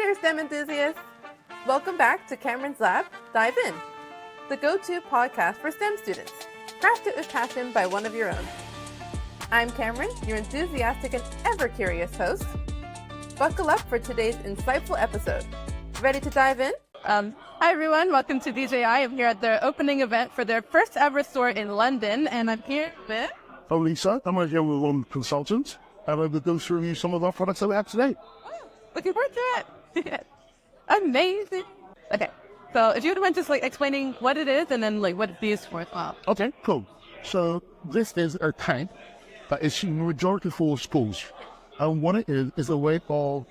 there, STEM enthusiasts! Welcome back to Cameron's Lab, Dive In, the go-to podcast for STEM students, crafted with passion by one of your own. I'm Cameron, your enthusiastic and ever-curious host. Buckle up for today's insightful episode. Ready to dive in? Hi everyone, welcome to DJI. I'm here at their opening event for their first ever store in London, and I'm here with... Olisa, I'm here with one consultant, and I'm going to go through some of our products that we have today. Looking forward to it. Amazing. Okay, so if you would mind just explaining what it is and then what it's used for as well. Okay, cool. So this is a tank that is majority for schools. And what it is a way of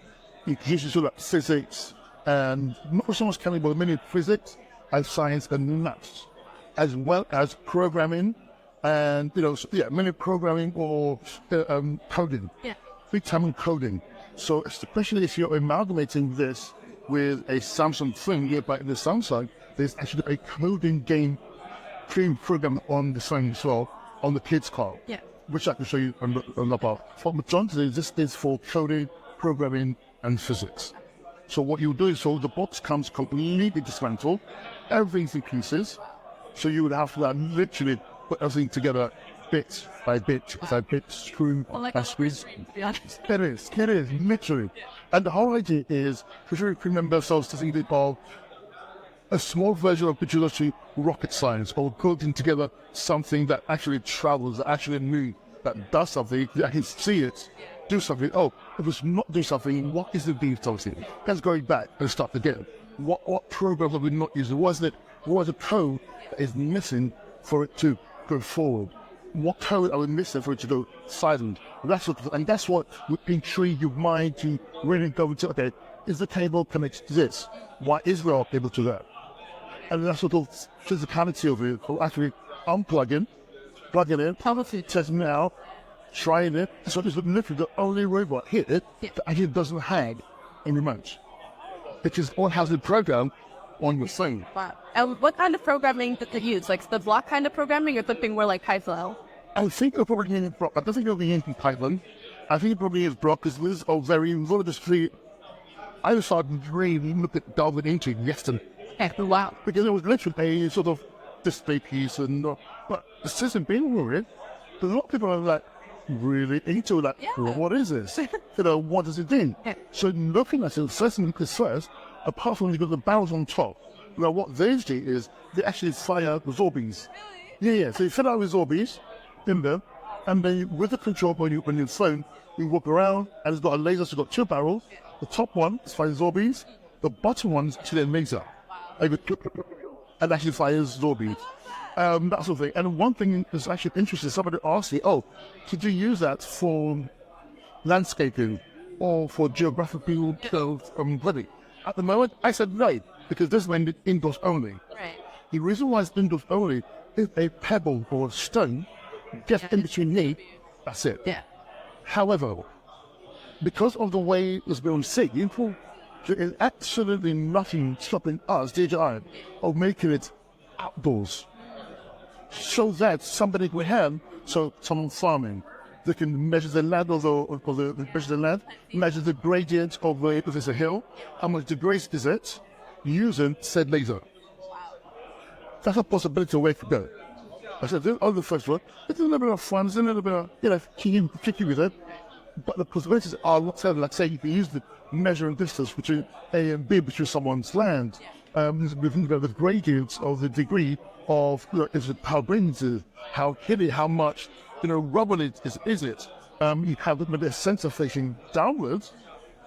increasing sort of physics and not so much chemical, but mainly physics and science and maths, as well as programming and, mainly programming or coding. Yeah. Big time in coding. So especially if you're amalgamating this with a Samsung phone, by the Samsung, there's actually a coding game program on the phone as well, on the kids' car. Yeah. Which I can show you on the bar. For majority, this is for coding, programming, and physics. So what you do is, the box comes completely dismantled, everything's in pieces. So you would have to literally put everything together bit by bit by bit, screw by squeeze. To be honest. It is, literally. And the whole idea is, we remember ourselves to think of a small version of potentially rocket science, or putting together something that actually travels, that actually moves, that does something, that can see it, do something. Oh, if it's not doing something, what is it doing something? Let's go back and start again. What program have we not used? What was the code that is missing for it to go forward? What code are we missing for it to go silent? And that's what would intrigue your mind to really go into, okay, is the cable connected to this? Why is there a cable to that? And that sort of physicality of it, or actually unplugging, plugging in, testing it out, trying it. So this is literally the only robot here that actually doesn't have a remote. It is all has a program on your phone. Wow. And what kind of programming did they use? The block kind of programming or something more like Python? I think it'll probably be block. I don't think it'll be in Python. I think it probably is block because this is all very relatively. I decided to really look at delving into it yesterday. Wow. Because it was literally a sort of display piece, and but the system being worried. But a lot of people are really into what is this? What does it do? Yeah. So looking at it, first, apart from you've got the barrels on top, what they do is they actually fire Zorbies. Yeah. So you fill out with Zorbies in there, and then with the control on your phone, you walk around, and it's got a laser. So it's got two barrels. The top one is firing Zorbies. The bottom one is actually a laser. And actually fires Zorbies. That sort of thing. And one thing that's actually interesting, somebody asked me, could you use that for landscaping or for geographical study? At the moment, I said no, because this went indoors only. Right. The reason why it's indoors only is a pebble or a stone just in between me, that's it. Yeah. However, because of the way it's been seen, there is absolutely nothing stopping us, DJI, of making it outdoors. So that somebody with hand, someone farming, they can measure the land measure the gradient of if it's a hill, how much degree is it, using said laser. That's a possibility of where to go. I said, on the first one, it's a little bit of fun, it's a little bit of, tricky with it, but the possibilities are, say you can use the measuring distance between A and B between someone's land, the gradients of the degree of is it how green it is, how hilly, how much rubble is it. You have maybe a sensor facing downwards.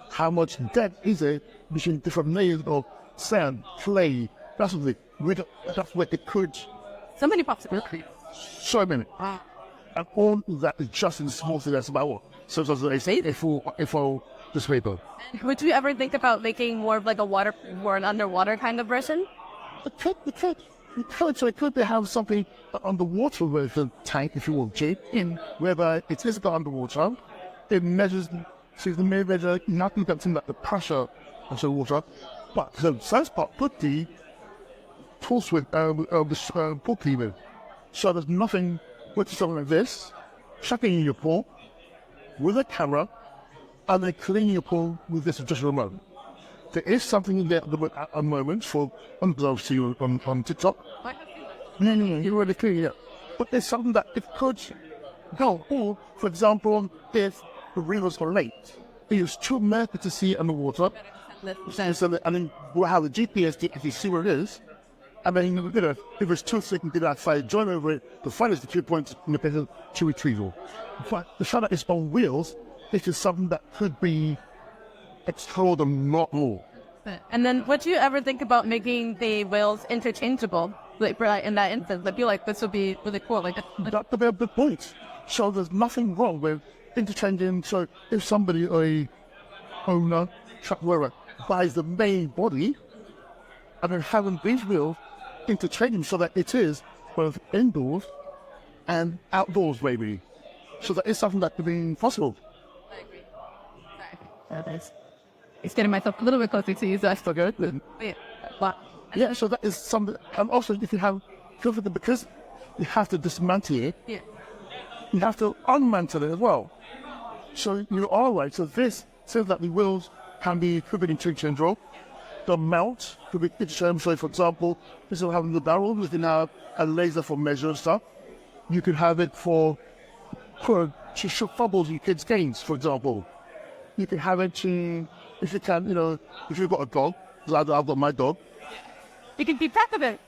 How much depth is it between different layers of sand, clay, that sort of thing. That's where it could. So many possibilities. So many. And all that is just in small thing. That's about what. So it's a full this paper. Would you ever think about making more of an underwater kind of version? It could. So it could have something underwater with a tank, if you want to, whereby it is underwater. It measures, nothing like the pressure of the water. But the first part put the pulse with the pool cleaner. So there's nothing with something like this, chucking in your pool with a camera, and then cleaning your pool with this adjustable remote. There is something in there at the moment for, I'll see you on TikTok. No, you're really clear, yeah. But there's something that it could go. Or, for example, if the rivers are late, it is too murky to see underwater. And then we'll have the GPS to actually see where it is. And then, if it's too thick and get outside, join over it, the final is the 2 points independent to retrieval. But the fact that it's on wheels, this is something that could be explored a lot more. And then, would you ever think about making the wheels interchangeable? Like, right in that instance, I feel like this would be really cool. Like, that's a very good point. So there's nothing wrong with interchanging. So if somebody, a owner, truck wearer, buys the main body, and then having these wheels interchanging so that it is both indoors and outdoors, maybe. So that is something that could be possible. I agree. Sorry. It's getting myself a little bit closer to you, so I still go. Yeah, so that is something. And also, if you have, because you have to dismantle it, you have to unmantle it as well. So you are right. So this says that the wheels could be interchangeable. The mount could be interchangeable. So, for example, instead of having the barrel, you can have a laser for measuring stuff. You could have it for to shoot bubbles in kids' games, for example. You can have it to, if you can, if you've got a dog, like I've got my dog. You can keep track of it.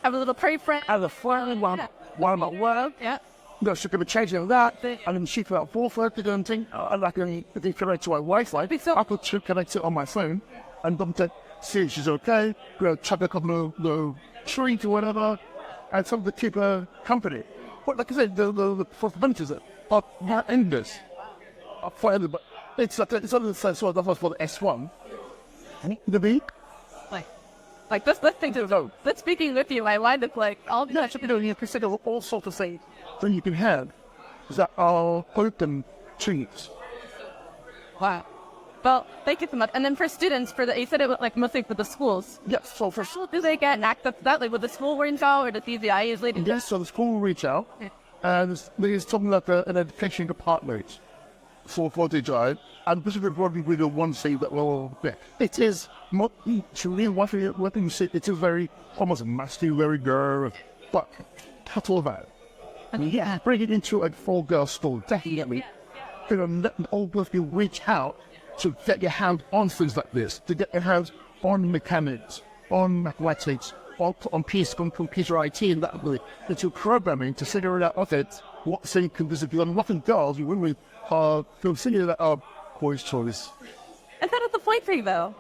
Have a little prey friend. Have a friend while I'm at work. Yeah. She could be changing that, and then she could have 4:30 and thing, and I can connect to my Wi-Fi. I could connect it on my phone, and double check, see if she's okay, chuck a couple of treats or whatever, and something to keep her company. But like I said, the possibilities are endless. For everybody. It's only the same sort of for the S1. The B. Like this thing to go. But speaking with you, my mind is like, all you consider all sorts of things that you can have that are open trees. Wow. Well, thank you so much. And then for students, you said it was like mostly for the schools. Yes, so for how do they get access to that? Like, would the school reach out or the DJI usually do that? Yes, so the school will reach out, and there's something like an education department for DJI, and this is probably the one thing that will be. It is not actually what you say. It is very almost nasty, very girl, but cut all that. And bring it into a full-girl school, definitely. Let all of you reach out to get your hands on things like this, to get your hands on mechanics, on mathematics, on computer IT, and that way, into programming to figure it out. Okay, what thing can this be? And often girls, you really consider that our boys' choice. And that is the point for you, though.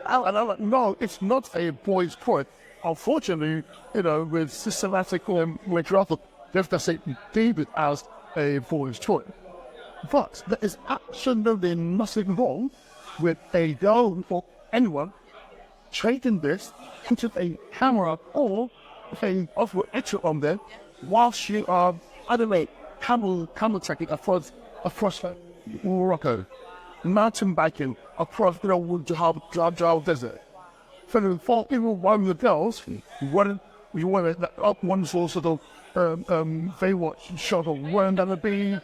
And I'm like, no, it's not a boys' sport. Unfortunately, with systematic withdrawal, they have to say David as a boys' sport. But there is absolutely nothing wrong with a girl or anyone trading this into a camera or a extra on there whilst you are, camel trekking across Morocco, mountain biking across the desert. For even one of the girls, you want up one sort of Baywatch shot of one down the beach,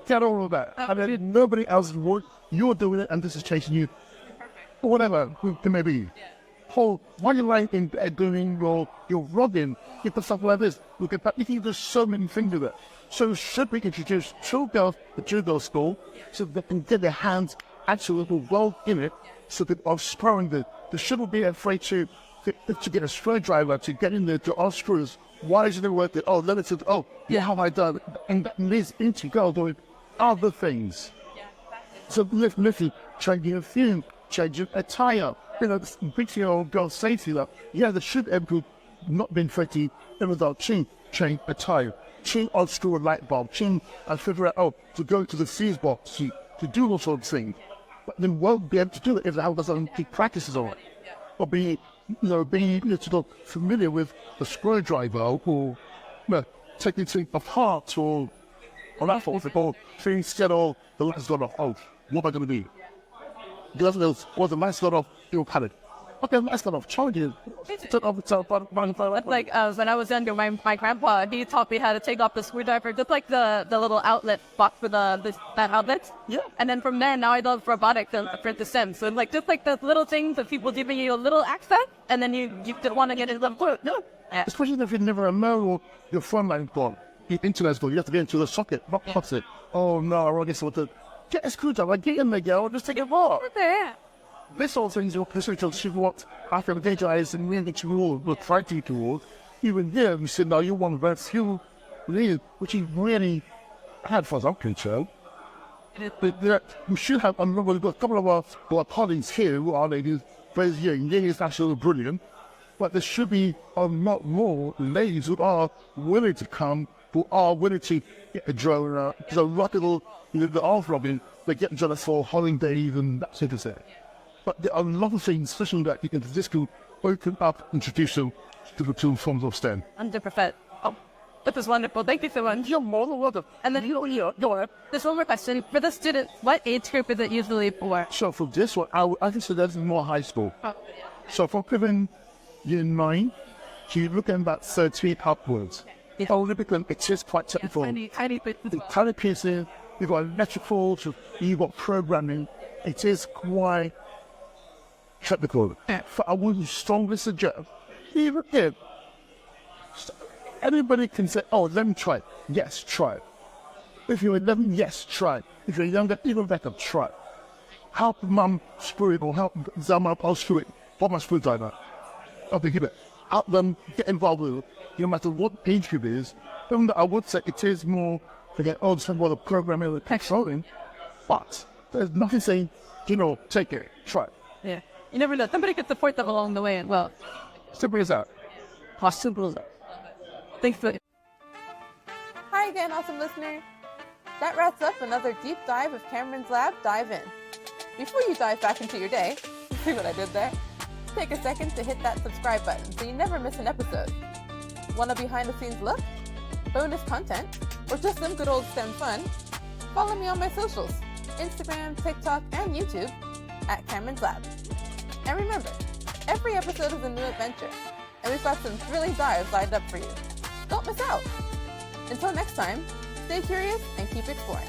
get all of that. And then nobody else would. You're doing it, and this is chasing you. Or whatever it may be. While you're lying in bed doing your rubbing, get the stuff like this. Look at that. You think there's so many things with it. So should we introduce two girls to two-girl school so they can get their hands actually well in it, so that are spurring they shouldn't be afraid to get a screwdriver to get in there to unscrews. Why is it worth it? Oh, let it. Oh, yeah, how have I done? And that leads into girl doing other things. So literally changing a theme, changing a tire. Big old girl safety that they should have not been afraid without change a tire, unscrew a light bulb, and figure out to go to the fuse box to do all sorts of things. But they won't be able to do it if they haven't keep practices on it. Or being sort of familiar with the screwdriver or taking things apart or that sort of thing. Or things get all the lights gone off. Oh, what am I going to do? The lights gone off, you'll panic. Okay, that's kind of challenging. Like when I was younger, my grandpa, he taught me how to take off the screwdriver, just like the little outlet box for that outlet. Yeah. And then from there, now I love robotics and for the STEM. So like just like the little things of people giving you a little access, and then you want to get it level. Yeah. Yeah. Especially if you never know or your phone line's gone, your internet's gone, you have to get into the socket, not it. Oh no, I guess what to get a screwdriver, get in there, girl, just take it apart. Yeah. This sort of thing is your position to what after the DJI is in really toward, we're fighting toward. Even there, we said, no, you want very few leaders, which is really hard for our concerned. But we should have, we've got a couple of our colleagues here who are ladies, very young, ladies absolutely brilliant. But there should be a lot more ladies who are willing to come, who are willing to get a drone, because a lot of the arms robbing, they get jealous for holidays and that sort of thing. But there are a lot of things, especially that you can just go open up, introduce them to the two forms of STEM. 100%. Oh, that was wonderful. Thank you so much. You're more than welcome. And then go ahead. There's one more question. For the students, what age group is it usually for? So for this one, I consider this more high school. Oh. So for given year 9, you're looking at about 13 upwards. Yeah. Only because it is quite technical. Tiny bit. The tiny pieces, you've got electrical, you've got programming. It is quite technical. Yeah. I would strongly suggest, even if anybody can say, oh, let me try it. Yes, try it. If you're 11, yes, try it. If you're younger, even better, try it. Help mum screw it or help Zama, I'll screw it. What my screwdriver? I'll give it. Help them get involved with it, no matter what age group it is. Even though I would say it is more to get old, some more the programming or the controlling, but there's nothing saying, take it, try it. Yeah. You never know. Somebody could support them along the way as well. Simple as that. Possible. Thanks for. Hi again, awesome listener. That wraps up another deep dive of Cameron's Lab Dive In. Before you dive back into your day, see what I did there? Take a second to hit that subscribe button so you never miss an episode. Want a behind the scenes look? Bonus content? Or just some good old STEM fun? Follow me on my socials, Instagram, TikTok, and YouTube at Cameron's Lab. And remember, every episode is a new adventure, and we've got some thrilling dives lined up for you. Don't miss out! Until next time, stay curious and keep exploring.